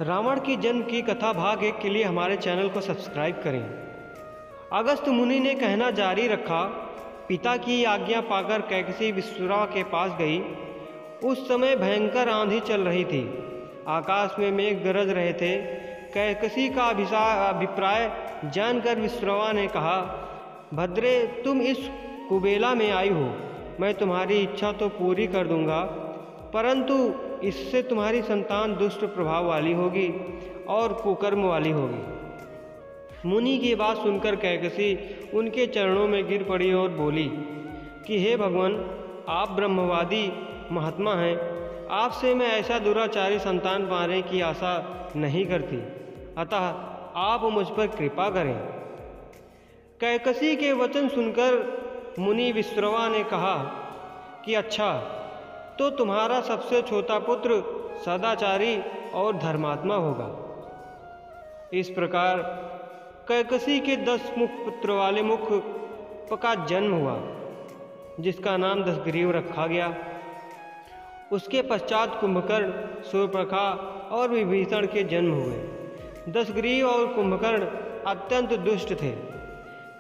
रावण की जन्म की कथा भाग 1 के लिए हमारे चैनल को सब्सक्राइब करें। अगस्त्य मुनि ने कहना जारी रखा। पिता की आज्ञा पाकर कैकसी विश्रवा के पास गई। उस समय भयंकर आंधी चल रही थी। आकाश में मेघ गरज रहे थे। कैकसी का अभिप्राय जानकर विश्रवा ने कहा, भद्रे, तुम इस कुबेला में आई हो, मैं तुम्हारी इच्छा तो पूरी कर दूंगा, परंतु इससे तुम्हारी संतान दुष्ट प्रभाव वाली होगी और कुकर्म वाली होगी। मुनि की बात सुनकर कैकसी उनके चरणों में गिर पड़ी और बोली कि हे भगवान, आप ब्रह्मवादी महात्मा हैं, आपसे मैं ऐसा दुराचारी संतान पाने की आशा नहीं करती, अतः आप मुझ पर कृपा करें। कैकसी के वचन सुनकर मुनि विश्रवा ने कहा कि अच्छा, तो तुम्हारा सबसे छोटा पुत्र सदाचारी और धर्मात्मा होगा। इस प्रकार कैकसी के 10 मुख पुत्र वाले मुख का जन्म हुआ, जिसका नाम दशग्रीव रखा गया। उसके पश्चात कुंभकर्ण, शूर्पणखा और विभीषण के जन्म हुए। दशग्रीव और कुंभकर्ण अत्यंत दुष्ट थे,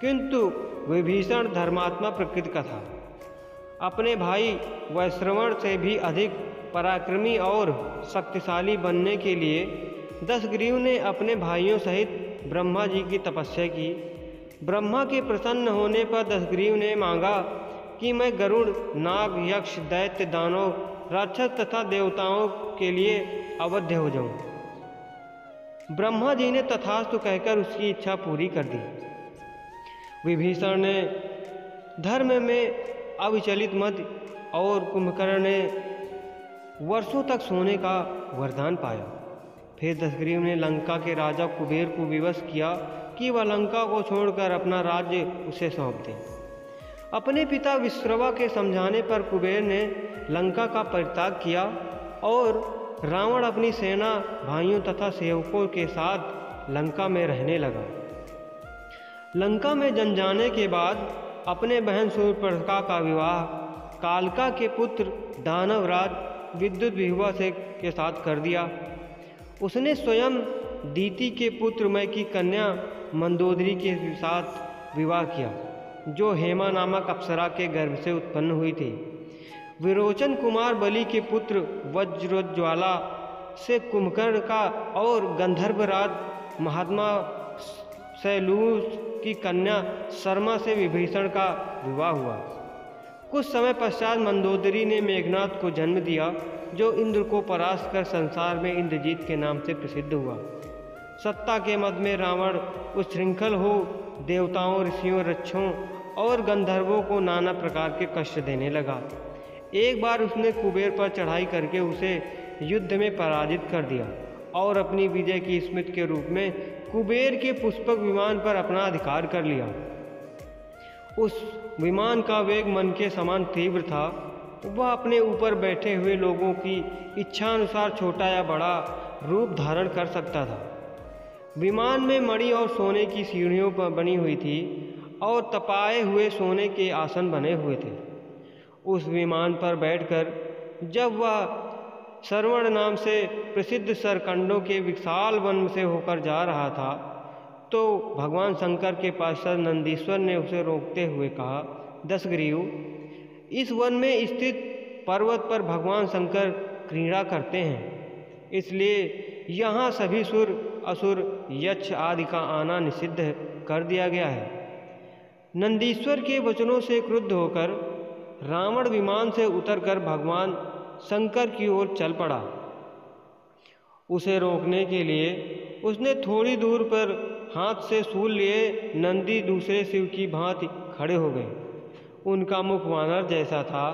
किंतु विभीषण धर्मात्मा प्रकृति का था। अपने भाई वैश्रवण से भी अधिक पराक्रमी और शक्तिशाली बनने के लिए दशग्रीव ने अपने भाइयों सहित ब्रह्मा जी की तपस्या की। ब्रह्मा के प्रसन्न होने पर दशग्रीव ने मांगा कि मैं गरुड़, नाग, यक्ष, दैत्य, दानव, राक्षस तथा देवताओं के लिए अवध्य हो जाऊं। ब्रह्मा जी ने तथास्तु कहकर उसकी इच्छा पूरी कर दी। विभीषण ने धर्म में अविचलित मत और कुंभकर्ण ने वर्षों तक सोने का वरदान पाया। फिर दशग्रीव ने लंका के राजा कुबेर को विवश किया कि वह लंका को छोड़कर अपना राज्य उसे सौंप दे। अपने पिता विश्रवा के समझाने पर कुबेर ने लंका का परित्याग किया और रावण अपनी सेना, भाइयों तथा सेवकों के साथ लंका में रहने लगा। लंका में जम जाने के बाद अपने बहन शूर्पणखा का विवाह कालका के पुत्र दानवराज विद्युत विभुआ से के साथ कर दिया। उसने स्वयं दीति के पुत्र मय की कन्या मंदोदरी के साथ विवाह किया, जो हेमा नामक अप्सरा के गर्भ से उत्पन्न हुई थी। विरोचन कुमार बलि के पुत्र वज्रोज्ज्वला से कुंभकर्ण का और गंधर्वराज महात्मा शैलूष की कन्या शर्मा से विभीषण का विवाह हुआ। कुछ समय पश्चात मंदोदरी ने मेघनाद को जन्म दिया, जो इंद्र को परास्त कर संसार में इंद्रजीत के नाम से प्रसिद्ध हुआ। सत्ता के मद में रावण उच्छृंखल हो देवताओं, ऋषियों, रक्षों और गंधर्वों को नाना प्रकार के कष्ट देने लगा। एक बार उसने कुबेर पर चढ़ाई करके उसे युद्ध में पराजित कर दिया और अपनी विजय की स्मृति के रूप में कुबेर के पुष्पक विमान पर अपना अधिकार कर लिया। उस विमान का वेग मन के समान तीव्र था। वह अपने ऊपर बैठे हुए लोगों की इच्छानुसार छोटा या बड़ा रूप धारण कर सकता था। विमान में मणि और सोने की सीढ़ियों पर बनी हुई थी और तपाए हुए सोने के आसन बने हुए थे। उस विमान पर बैठकर जब वह श्रवण नाम से प्रसिद्ध सरकंडों के विशाल वन से होकर जा रहा था, तो भगवान शंकर के पार्षद नंदीश्वर ने उसे रोकते हुए कहा, दशग्रीव, इस वन में स्थित पर्वत पर भगवान शंकर क्रीड़ा करते हैं, इसलिए यहाँ सभी सुर, असुर, यक्ष आदि का आना निषिद्ध कर दिया गया है। नंदीश्वर के वचनों से क्रुद्ध होकर रावण विमान से उतरकर भगवान शंकर की ओर चल पड़ा। उसे रोकने के लिए उसने थोड़ी दूर पर हाथ से शूल लिए नंदी दूसरे शिव की भांति खड़े हो गए। उनका मुख वानर जैसा था।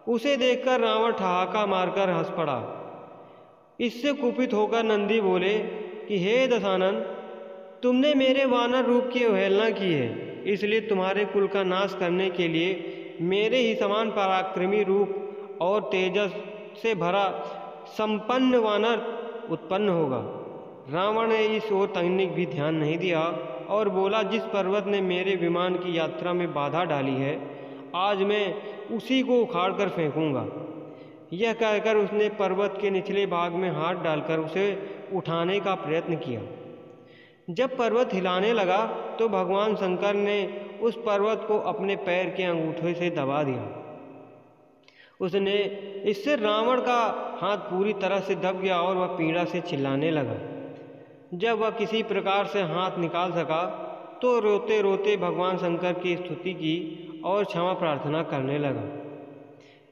उसे देखकर रावण ठहाका मारकर हंस पड़ा। इससे कुपित होकर नंदी बोले कि हे दशानन, तुमने मेरे वानर रूप की अवहेलना की है, इसलिए तुम्हारे कुल का नाश करने के लिए मेरे ही समान पराक्रमी रूप और तेजस से भरा संपन्न वानर उत्पन्न होगा। रावण ने इस ओर तनिक भी ध्यान नहीं दिया और बोला, जिस पर्वत ने मेरे विमान की यात्रा में बाधा डाली है, आज मैं उसी को उखाड़ कर फेंकूंगा। यह कहकर उसने पर्वत के निचले भाग में हाथ डालकर उसे उठाने का प्रयत्न किया। जब पर्वत हिलाने लगा तो भगवान शंकर ने उस पर्वत को अपने पैर के अंगूठे से दबा दिया। उसने इससे रावण का हाथ पूरी तरह से दब गया और वह पीड़ा से चिल्लाने लगा। जब वह किसी प्रकार से हाथ निकाल सका तो रोते रोते भगवान शंकर की स्तुति की और क्षमा प्रार्थना करने लगा।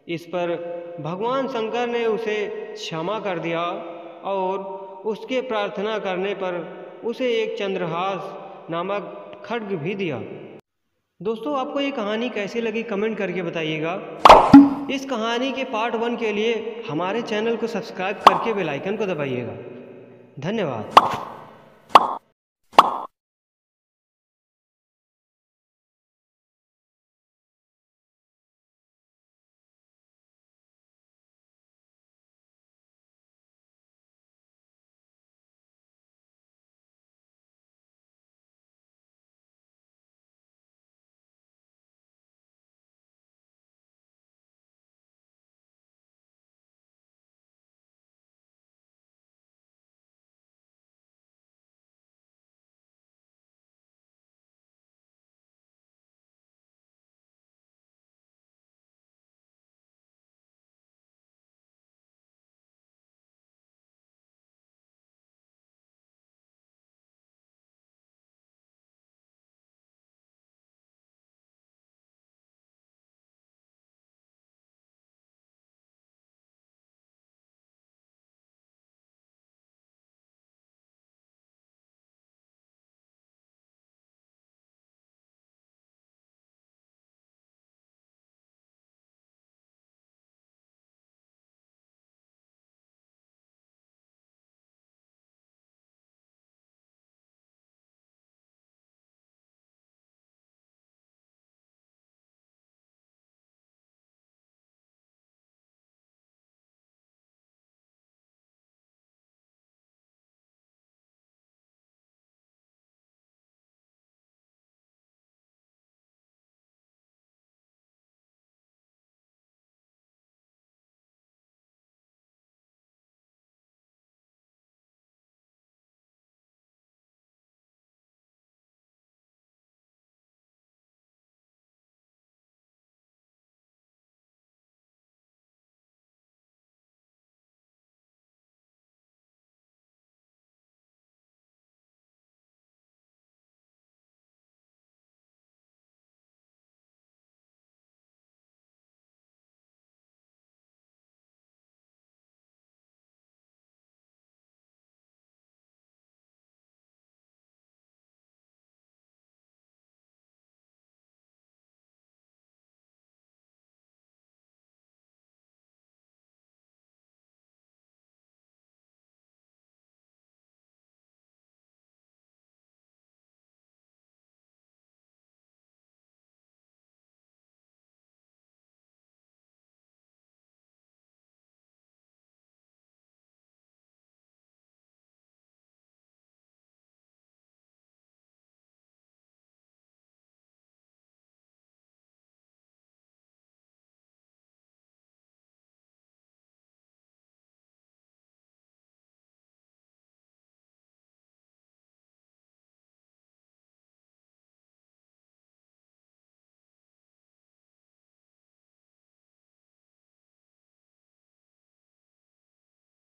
इस पर भगवान शंकर ने उसे क्षमा कर दिया और उसके प्रार्थना करने पर उसे एक चंद्रहास नामक खड्ग भी दिया। दोस्तों, आपको ये कहानी कैसी लगी कमेंट करके बताइएगा। इस कहानी के पार्ट 1 के लिए हमारे चैनल को सब्सक्राइब करके बेल आइकन को दबाइएगा। धन्यवाद।